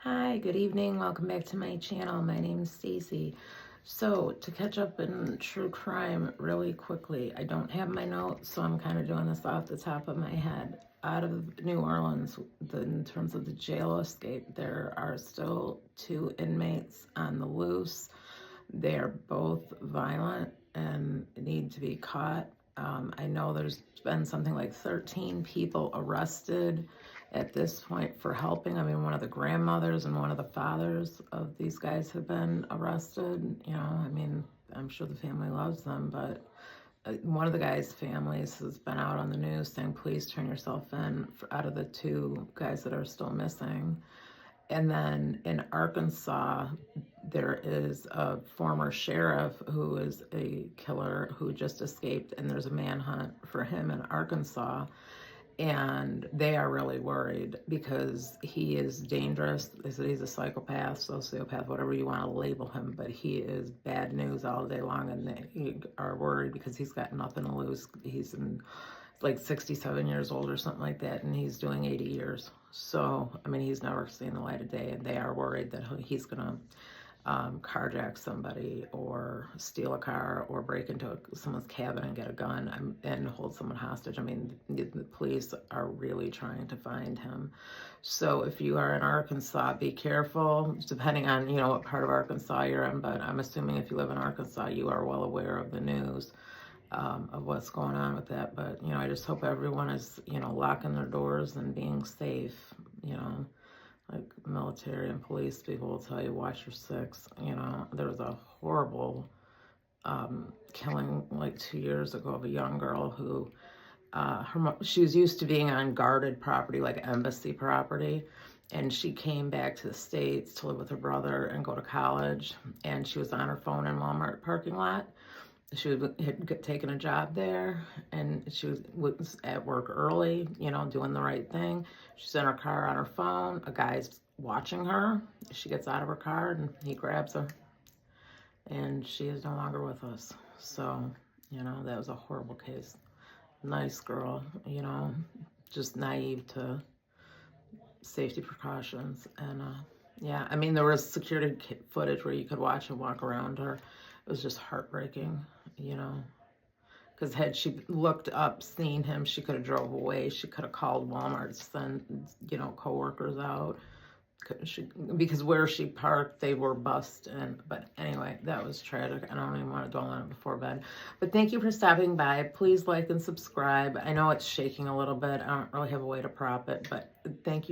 Hi, good evening. Welcome back to my channel. My name is Stacy. So, to catch up in true crime really quickly, I don't have my notes, so I'm kind of doing this off the top of my head. Out of New Orleans, in terms of the jail escape, there are still 2 inmates on the loose. They are both violent and need to be caught. I know there's been something like 13 people arrested at this point for helping. I mean, one of the grandmothers and one of the fathers of these guys have been arrested. I mean, I'm sure the family loves them, but one of the guys' families has been out on the news saying, please turn yourself in out of the 2 guys that are still missing. And then in Arkansas, there is a former sheriff who is a killer who just escaped, and there's a manhunt for him in Arkansas. And they are really worried because he is dangerous. They said he's a psychopath, sociopath, whatever you want to label him, but he is bad news all day long, and they are worried because he's got nothing to lose. He's like 67 years old or something like that, and he's doing 80 years. So, I mean, he's never seen the light of day, and they are worried that he's going to carjack somebody or steal a car or break into someone's cabin and get a gun and hold someone hostage. I mean, the police are really trying to find him. So if you are in Arkansas, be careful, depending on, what part of Arkansas you're in, but I'm assuming if you live in Arkansas, you are well aware of the news. Of what's going on with that. But, I just hope everyone is, locking their doors and being safe, like military and police people will tell you, watch your six. There was a horrible killing like 2 years ago of a young girl who, she was used to being on guarded property, like embassy property. And she came back to the States to live with her brother and go to college. And she was on her phone in Walmart parking lot. She had taken a job there, and she was at work early, doing the right thing. She's in her car on her phone. A guy's watching her. She gets out of her car, and he grabs her, and she is no longer with us. So, that was a horrible case. Nice girl, just naive to safety precautions. And, yeah, I mean, there was security footage where you could watch and walk around her. It was just heartbreaking, because had she looked up, seen him, she could have drove away. She could have called Walmart, sent, coworkers out. Because where she parked, they were bussed in. But anyway, that was tragic. I don't even want to dwell on it before bed. But thank you for stopping by. Please like and subscribe. I know it's shaking a little bit. I don't really have a way to prop it, but thank you.